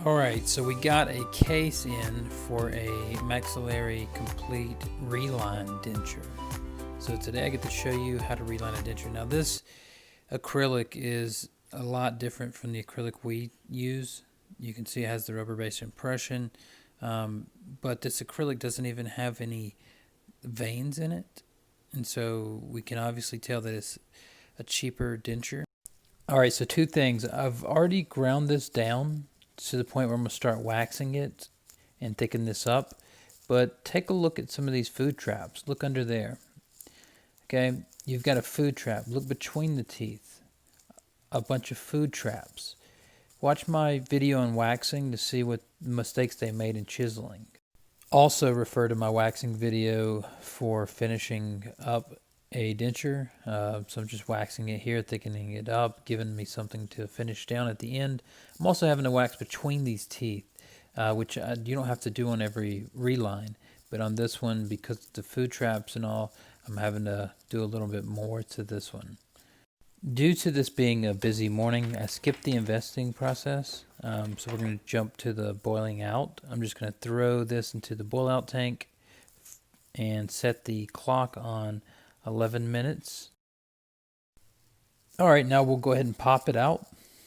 Alright, so we got a case in for a maxillary complete reline denture. So today I get to show you how to reline a denture. Now this acrylic is a lot different from the acrylic we use. You can see it has the rubber-based impression, but this acrylic doesn't even have any veins in it. And so we can obviously tell that it's a cheaper denture. Alright, so two things. I've already ground this down to the point where I'm going to start waxing it and thicken this up. But take a look at some of these food traps. Look under there. Okay, you've got a food trap. Look between the teeth. A bunch of food traps. Watch my video on waxing to see what mistakes they made in chiseling. Also refer to my waxing video for finishing up a denture. So I'm just waxing it here, thickening it up, giving me something to finish down at the end. I'm also having to wax between these teeth, which you don't have to do on every reline. But on this one, because of the food traps and all, I'm having to do a little bit more to this one. Due to this being a busy morning, I skipped the investing process. So we're going to jump to the boiling out. I'm just going to throw this into the boil out tank and set the clock on 11 minutes. Alright, now we'll go ahead and pop it out.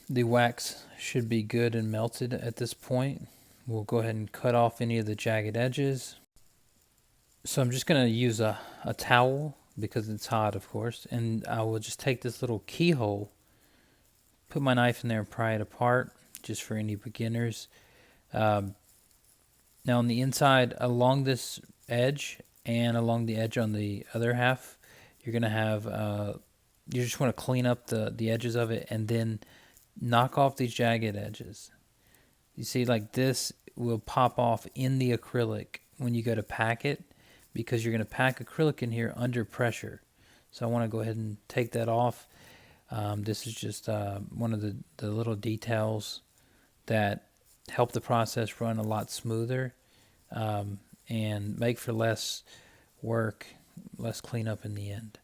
The wax should be good and melted at this point. We'll go ahead and cut off any of the jagged edges. So I'm just going to use a towel because it's hot, of course, and I will just take this little keyhole, put my knife in there and pry it apart, just for any beginners. Now on the inside, along this edge and along the edge on the other half, you're going to have, you just want to clean up the edges of it and then knock off these jagged edges. You see, like this will pop off in the acrylic when you go to pack it, because you're going to pack acrylic in here under pressure. So I want to go ahead and take that off. This is just one of the little details that help the process run a lot smoother and make for less work, less cleanup in the end.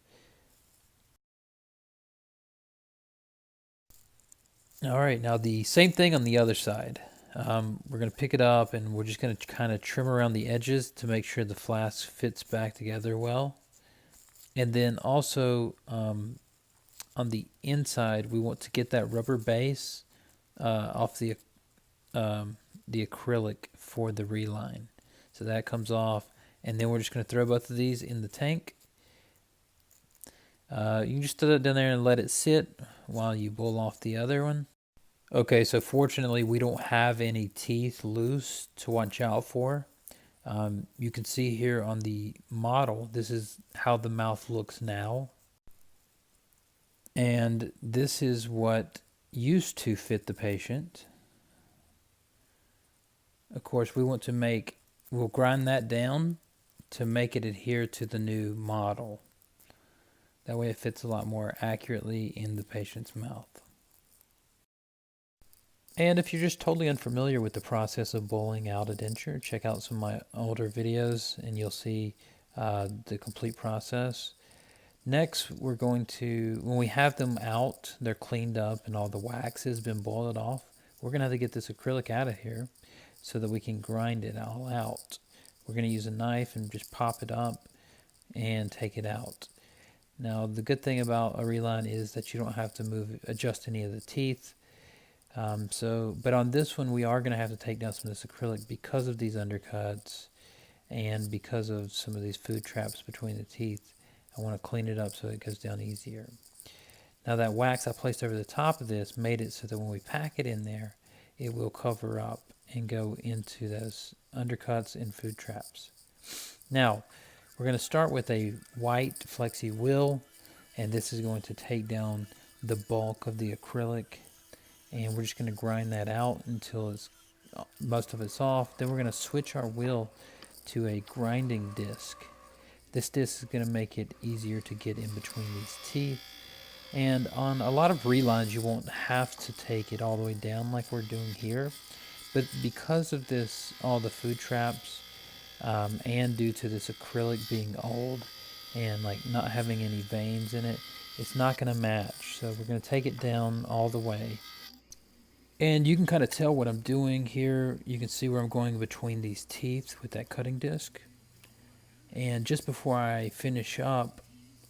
Alright, now the same thing on the other side. We're going to pick it up and we're just going to kind of trim around the edges to make sure the flask fits back together well. And then also on the inside, we want to get that rubber base off the acrylic for the reline. So that comes off, and then we're just going to throw both of these in the tank. You can just throw it down there and let it sit while you boil off the other one. Okay, so fortunately we don't have any teeth loose to watch out for. You can see here on the model, this is how the mouth looks now. And this is what used to fit the patient. Of course, we want to we'll grind that down to make it adhere to the new model. That way it fits a lot more accurately in the patient's mouth. And if you're just totally unfamiliar with the process of bowling out a denture, check out some of my older videos and you'll see the complete process. Next, we're going to, when we have them out, they're cleaned up and all the wax has been boiled off, we're going to have to get this acrylic out of here so that we can grind it all out. We're going to use a knife and just pop it up and take it out. Now, the good thing about a reline is that you don't have to adjust any of the teeth. But on this one, we are going to have to take down some of this acrylic because of these undercuts and because of some of these food traps between the teeth. I want to clean it up so it goes down easier. Now that wax I placed over the top of this made it so that when we pack it in there, it will cover up and go into those undercuts and food traps. Now, we're going to start with a white flexi wheel, and this is going to take down the bulk of the acrylic. And we're just going to grind that out until most of it's off. Then we're going to switch our wheel to a grinding disc. This disc is going to make it easier to get in between these teeth. And on a lot of relines, you won't have to take it all the way down like we're doing here. But because of this, all the food traps, and due to this acrylic being old and like not having any veins in it, it's not going to match. So we're going to take it down all the way. And you can kind of tell what I'm doing here. You can see where I'm going between these teeth with that cutting disc. And just before I finish up,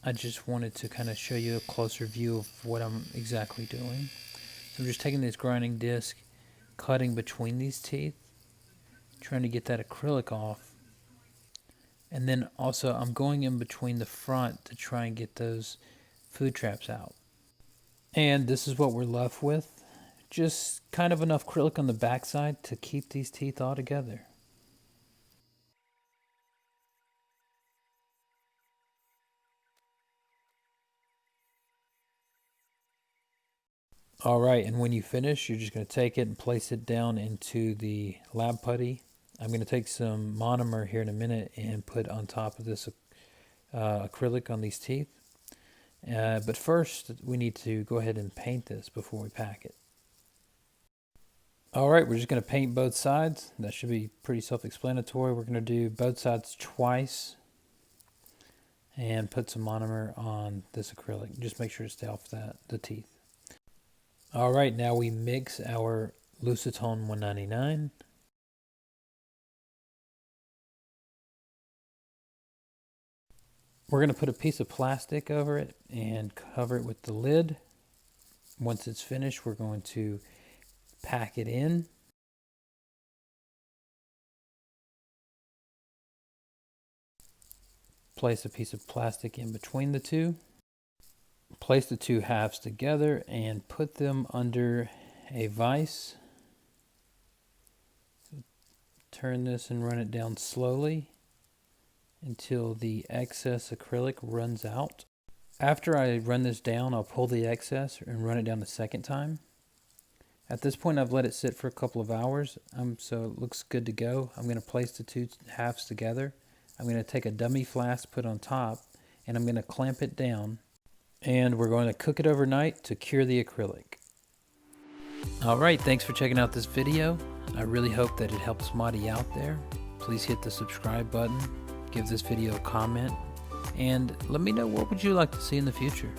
I just wanted to kind of show you a closer view of what I'm exactly doing. So I'm just taking this grinding disc, cutting between these teeth, trying to get that acrylic off. And then also I'm going in between the front to try and get those food traps out. And this is what we're left with. Just kind of enough acrylic on the backside to keep these teeth all together. Alright, and when you finish, you're just going to take it and place it down into the lab putty. I'm going to take some monomer here in a minute and put on top of this acrylic on these teeth. But first, we need to go ahead and paint this before we pack it. Alright, we're just going to paint both sides. That should be pretty self-explanatory. We're going to do both sides twice and put some monomer on this acrylic. Just make sure to stay off the teeth. Alright, now we mix our Lucitone 199. We're going to put a piece of plastic over it and cover it with the lid. Once it's finished, we're going to pack it in. Place a piece of plastic in between the two. Place the two halves together and put them under a vise. Turn this and run it down slowly until the excess acrylic runs out. After I run this down, I'll pull the excess and run it down the second time. At this point, I've let it sit for a couple of hours, so it looks good to go. I'm going to place the two halves together. I'm going to take a dummy flask, put on top, and I'm going to clamp it down. And we're going to cook it overnight to cure the acrylic. Alright, thanks for checking out this video. I really hope that it helps somebody out there. Please hit the subscribe button, give this video a comment, and let me know what would you like to see in the future.